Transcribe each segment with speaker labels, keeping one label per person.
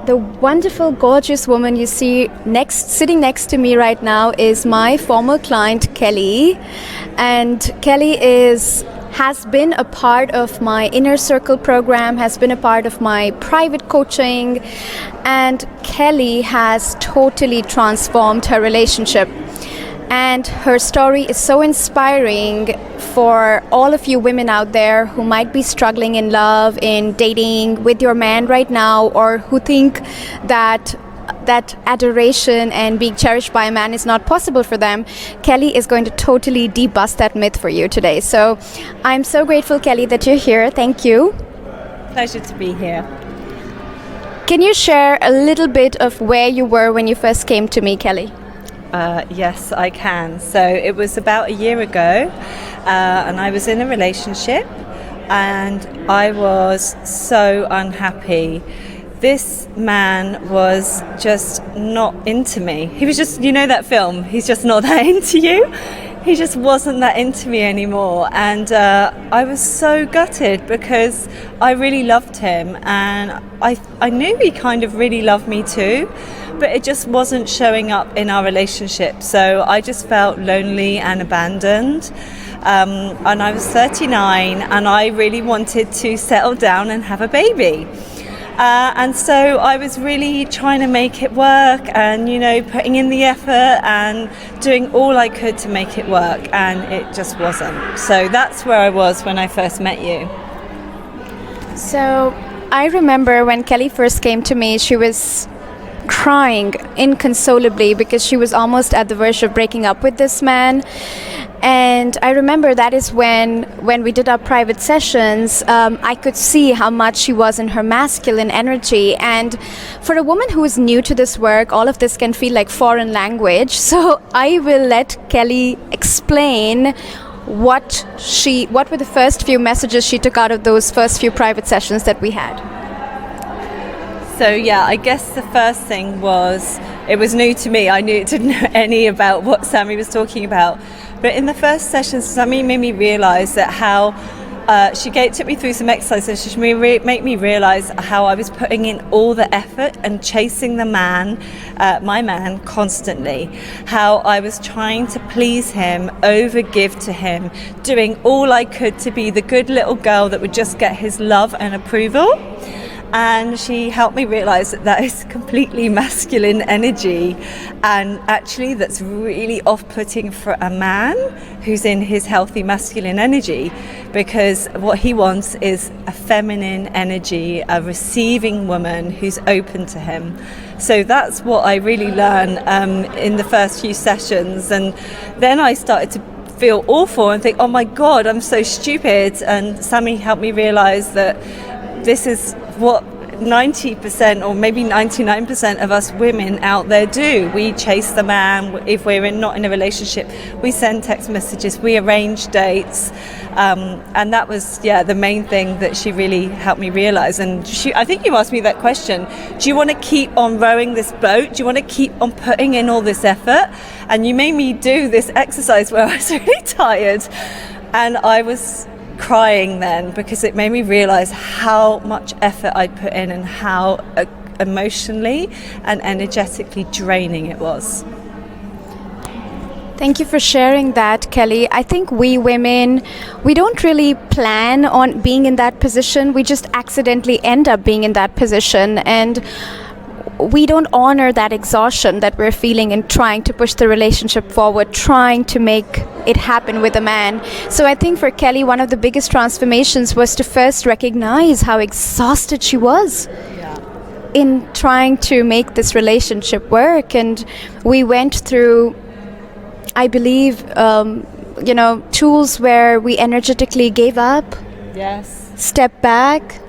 Speaker 1: the wonderful, gorgeous woman you see sitting next to me right now is my former client, Kelly. And Kelly has been a part of my Inner Circle program, has been a part of my private coaching, and Kelly has totally transformed her relationship. And her story is so inspiring for all of you women out there who might be struggling in love, in dating with your man right now, or who think that adoration and being cherished by a man is not possible for them. Kelly is going to totally debust that myth for you today. So I'm so grateful, Kelly, that you're here. Thank you.
Speaker 2: Pleasure to be here.
Speaker 1: Can you share a little bit of where you were when you first came to me, Kelly?
Speaker 2: Yes, I can. So it was about a year ago, and I was in a relationship, and I was so unhappy. This man was just not into me. He was just, you know that film, he's just not that into you? He just wasn't that into me anymore, and I was so gutted because I really loved him, and I knew he kind of really loved me too, but it just wasn't showing up in our relationship. So I just felt lonely and abandoned. And I was 39, and I really wanted to settle down and have a baby. And so I was really trying to make it work, and, you know, putting in the effort and doing all I could to make it work, and it just wasn't. So that's where I was when I first met you.
Speaker 1: So I remember when Kelly first came to me, she was crying inconsolably because she was almost at the verge of breaking up with this man. And I remember that is when we did our private sessions, I could see how much she was in her masculine energy. And for a woman who is new to this work, all of this can feel like foreign language. So I will let Kelly explain what were the first few messages she took out of those first few private sessions that we had.
Speaker 2: So yeah, I guess the first thing was, it was new to me. I didn't know any about what Sami was talking about. But in the first session, Sami made me realise that how she took me through some exercises. She made me realise how I was putting in all the effort and chasing the man, my man, constantly. How I was trying to please him, overgive to him, doing all I could to be the good little girl that would just get his love and approval. And she helped me realise that is completely masculine energy, and actually that's really off-putting for a man who's in his healthy masculine energy, because what he wants is a feminine energy, a receiving woman who's open to him. So that's what I really learned in the first few sessions, and then I started to feel awful and think, oh my God, I'm so stupid. And Sami helped me realise that this is what 90% or maybe 99% of us women out there do. We chase the man. If we're not in a relationship, we send text messages, we arrange dates, and that was the main thing that she really helped me realize. And I think you asked me that question, do you want to keep on rowing this boat? Do you want to keep on putting in all this effort? And you made me do this exercise where I was really tired, and I was crying then, because it made me realize how much effort I'd put in and how emotionally and energetically draining it was.
Speaker 1: Thank you for sharing that, Kelly. I think we women, we don't really plan on being in that position. We just accidentally end up being in that position, and we don't honor that exhaustion that we're feeling in trying to push the relationship forward, trying to make it happen with a man. So I think for Kelly, one of the biggest transformations was to first recognize how exhausted she was in trying to make this relationship work. And we went through, I believe, tools where we energetically gave up, stepped back,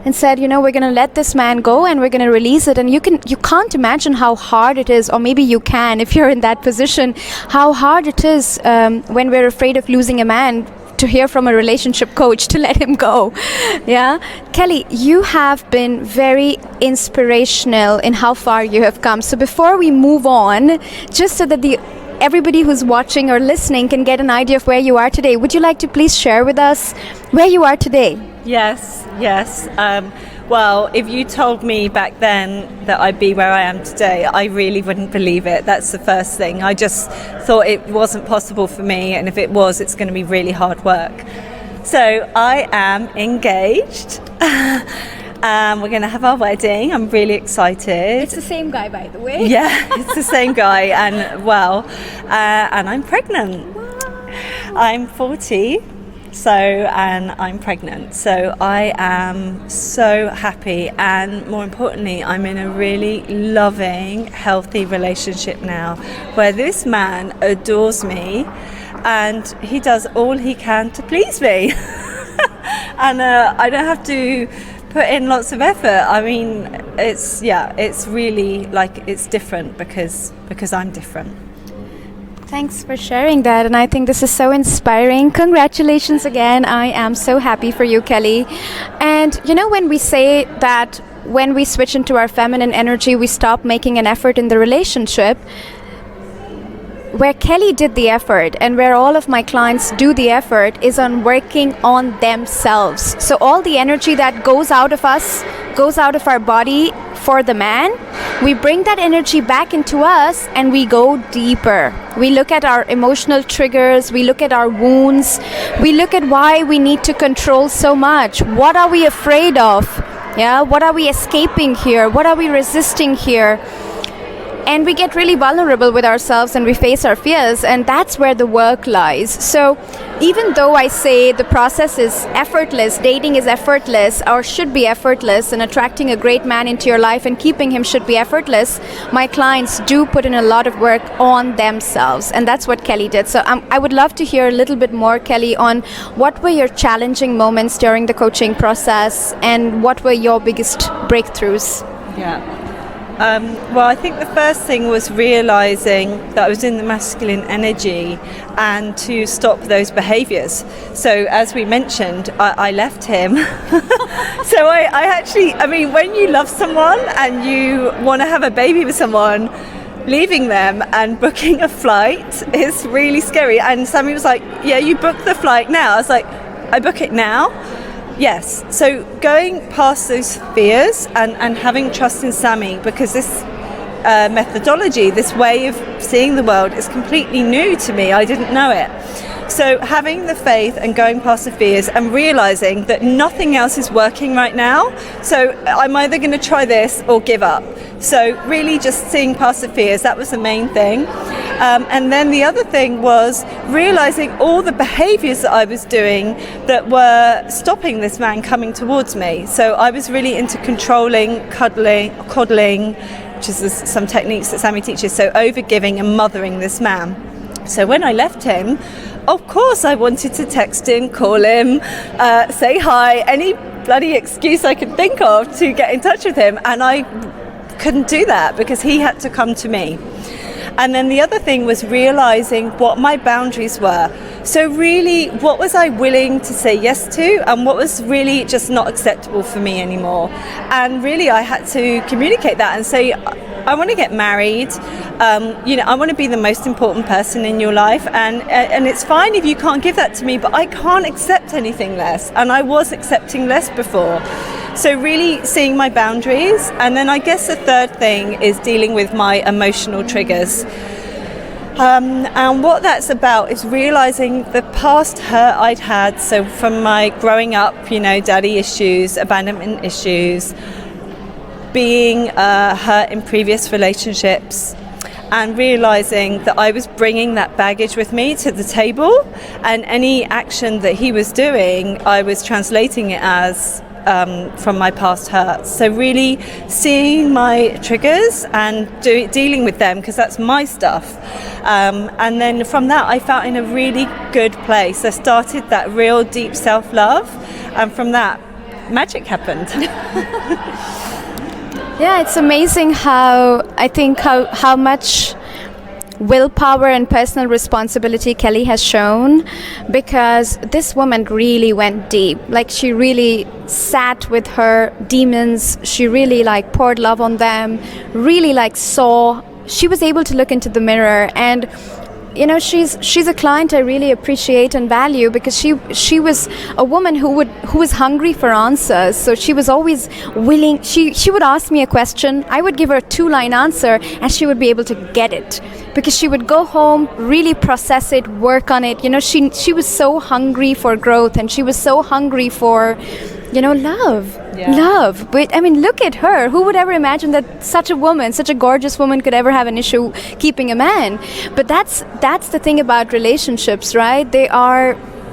Speaker 1: and said, we're going to let this man go and we're going to release it. And you can't imagine how hard it is, or maybe you can if you're in that position, how hard it is when we're afraid of losing a man, to hear from a relationship coach to let him go. Kelly, you have been very inspirational in how far you have come. So before we move on, just so that everybody who's watching or listening can get an idea of where you are today, would you like to please share with us where you are today?
Speaker 2: Yes. Well, if you told me back then that I'd be where I am today, I really wouldn't believe it. That's the first thing. I just thought it wasn't possible for me, and if it was, it's going to be really hard work. So I am engaged. We're going to have our wedding. I'm really excited.
Speaker 1: It's the same guy, by the way.
Speaker 2: Yeah, it's the same guy, and I'm pregnant. I'm 40. And I'm pregnant, so I am so happy, and more importantly, I'm in a really loving, healthy relationship now where this man adores me and he does all he can to please me. And I don't have to put in lots of effort. I mean, it's really like it's different because I'm different.
Speaker 1: Thanks for sharing that, and I think this is so inspiring. Congratulations again. I am so happy for you, Kelly. And you know, when we say that when we switch into our feminine energy, we stop making an effort in the relationship, where Kelly did the effort and where all of my clients do the effort is on working on themselves. So all the energy that goes out of us, goes out of our body for the man, we bring that energy back into us and we go deeper. We look at our emotional triggers, we look at our wounds, we look at why we need to control so much. What are we afraid of? Yeah, what are we escaping here? What are we resisting here? And we get really vulnerable with ourselves and we face our fears, and that's where the work lies. So even though I say the process is effortless, dating is effortless or should be effortless, and attracting a great man into your life and keeping him should be effortless, my clients do put in a lot of work on themselves, and that's what Kelly did. So I would love to hear a little bit more, Kelly, on what were your challenging moments during the coaching process and what were your biggest breakthroughs?
Speaker 2: Yeah. Well, I think the first thing was realising that I was in the masculine energy and to stop those behaviours. So as we mentioned, I left him. So I mean, when you love someone and you want to have a baby with someone, leaving them and booking a flight is really scary. And Sami was like, yeah, you book the flight now. I was like, I book it now? Yes, so going past those fears and having trust in Sami, because this methodology, this way of seeing the world is completely new to me. I didn't know it. So having the faith and going past the fears and realising that nothing else is working right now. So I'm either going to try this or give up. So really just seeing past the fears, that was the main thing. And then the other thing was realising all the behaviours that I was doing that were stopping this man coming towards me. So I was really into controlling, coddling, which is some techniques that Sami teaches, so over-giving and mothering this man. So when I left him, of course I wanted to text him, call him, say hi, any bloody excuse I could think of to get in touch with him, and I couldn't do that because he had to come to me. And then the other thing was realising what my boundaries were. So really, what was I willing to say yes to and what was really just not acceptable for me anymore? And really I had to communicate that and say, I want to get married, I want to be the most important person in your life, and it's fine if you can't give that to me, but I can't accept anything less, and I was accepting less before. So really seeing my boundaries, and then I guess the third thing is dealing with my emotional triggers. And what that's about is realising the past hurt I'd had, so from my growing up, daddy issues, abandonment issues, being hurt in previous relationships, and realising that I was bringing that baggage with me to the table, and any action that he was doing, I was translating it as from my past hurts. So really seeing my triggers and dealing with them, because that's my stuff. And then from that, I felt in a really good place. I started that real deep self-love, and from that, magic happened.
Speaker 1: Yeah, it's amazing how much willpower and personal responsibility Kelly has shown, because this woman really went deep. Like, she really sat with her demons, she really poured love on them, really saw, she was able to look into the mirror, and she's a client I really appreciate and value, because she was a woman who was hungry for answers. So she was always willing. She would ask me a question, I would give her a 2-line answer, and she would be able to get it, because she would go home, really process it, work on it. She was so hungry for growth, and she was so hungry for love.
Speaker 2: Yeah.
Speaker 1: Love. But I mean, look at her. Who would ever imagine that such a woman, such a gorgeous woman, could ever have an issue keeping a man? But that's the thing about relationships, right?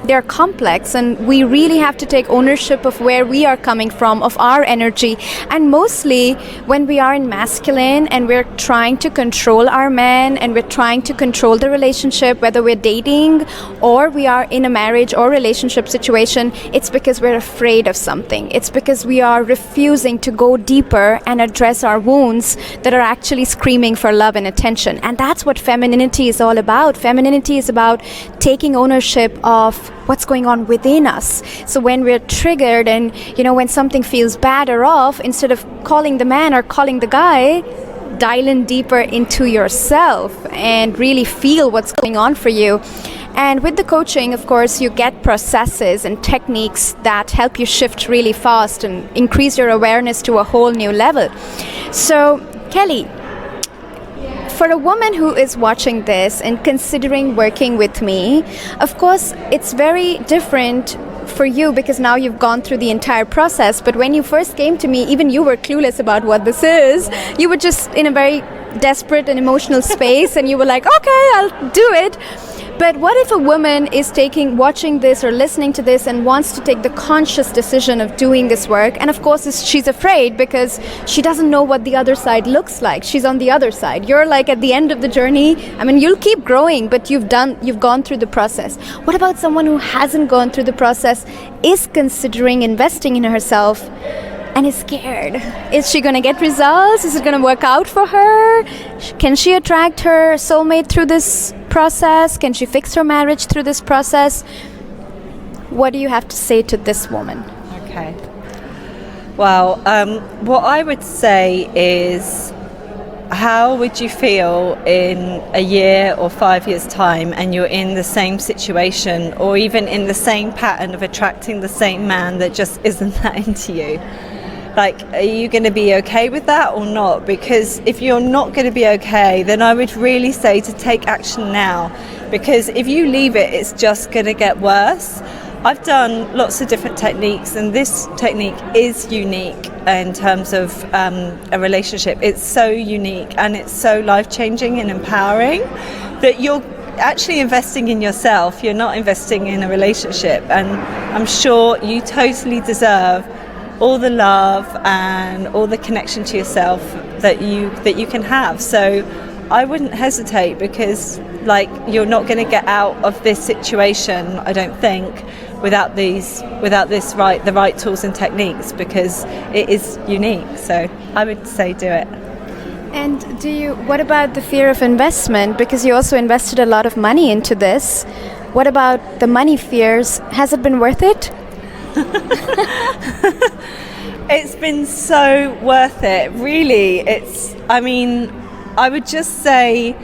Speaker 1: They're complex, and we really have to take ownership of where we are coming from, of our energy. And mostly when we are in masculine and we're trying to control our man, and we're trying to control the relationship, whether we're dating or we are in a marriage or relationship situation, it's because we're afraid of something. It's because we are refusing to go deeper and address our wounds that are actually screaming for love and attention. And that's what femininity is all about. Femininity is about taking ownership of what's going on within us. So when we're triggered, and when something feels bad or off, instead of calling the man or calling the guy, dial in deeper into yourself and really feel what's going on for you. And with the coaching, of course, you get processes and techniques that help you shift really fast and increase your awareness to a whole new level. So Kelly, for a woman who is watching this and considering working with me, of course, it's very different for you, because now you've gone through the entire process. But when you first came to me, even you were clueless about what this is. You were just in a very desperate and emotional space, and you were like, okay, I'll do it. But what if a woman is watching this or listening to this and wants to take the conscious decision of doing this work? And of course, she's afraid because she doesn't know what the other side looks like. She's on the other side. You're like at the end of the journey. I mean, you'll keep growing, but you've gone through the process. What about someone who hasn't gone through the process, is considering investing in herself, and is scared? Is she going to get results? Is it going to work out for her? Can she attract her soulmate through this process? Can she fix her marriage through this process? What do you have to say to this woman?
Speaker 2: Okay. Well, what I would say is, how would you feel in a year or 5 years' time, and you're in the same situation, or even in the same pattern of attracting the same man that just isn't that into you? Like, are you going to be okay with that or not? Because if you're not going to be okay, then I would really say to take action now. Because if you leave it, it's just going to get worse. I've done lots of different techniques, and this technique is unique in terms of a relationship. It's so unique, and it's so life-changing and empowering that you're actually investing in yourself. You're not investing in a relationship. And I'm sure you totally deserve all the love and all the connection to yourself that you can have. So I wouldn't hesitate, because you're not going to get out of this situation, I don't think, without the right tools and techniques, because it is unique. So I would say do it.
Speaker 1: And what about the fear of investment? Because you also invested a lot of money into this. What about the money fears? Has it been worth it?
Speaker 2: It's been so worth it, really. I would just say,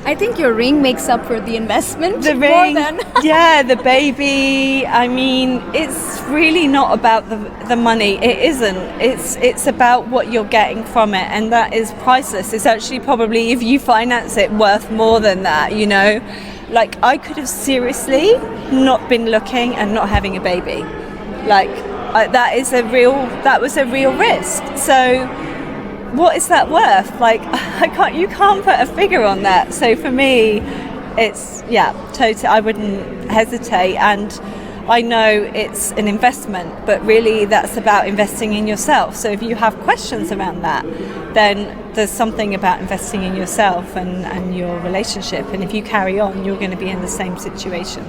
Speaker 1: I think your ring makes up for the investment.
Speaker 2: The ring, yeah, the baby. I mean, it's really not about the money. It isn't. It's about what you're getting from it, and that is priceless. It's actually probably, if you finance it, worth more than that. I could have seriously not been looking and not having a baby. That was a real risk. So what is that worth? You can't put a figure on that. So for me, it's, totally, I wouldn't hesitate. And I know it's an investment, but really that's about investing in yourself. So if you have questions around that, then there's something about investing in yourself and your relationship. And if you carry on, you're going to be in the same situation.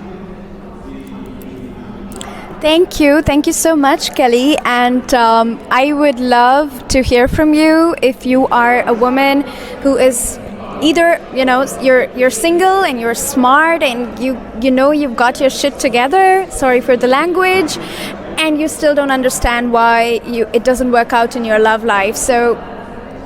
Speaker 1: Thank you so much, Kelly. And I would love to hear from you if you are a woman who is either, you're single and you're smart and you've got your shit together, sorry for the language, and you still don't understand why it doesn't work out in your love life. So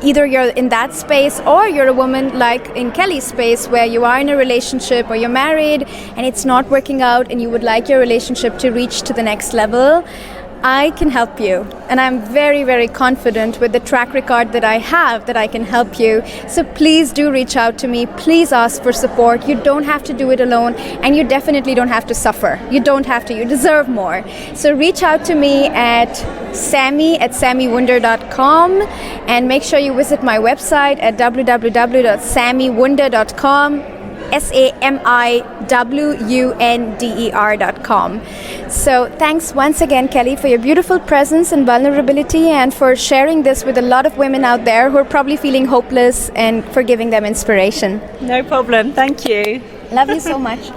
Speaker 1: either you're in that space or you're a woman like in Kelly's space where you are in a relationship or you're married and it's not working out and you would like your relationship to reach to the next level, I can help you, and I'm very, very confident with the track record that I have that I can help you. So please do reach out to me. Please ask for support. You don't have to do it alone, and you definitely don't have to suffer. You don't have to. You deserve more. So reach out to me at Sami@samiwunder.com, and make sure you visit my website at www.samiwunder.com. SAMIWUNDER.com. So thanks once again, Kelly, for your beautiful presence and vulnerability, and for sharing this with a lot of women out there who are probably feeling hopeless, and for giving them inspiration.
Speaker 2: No problem. Thank you.
Speaker 1: Love you so much.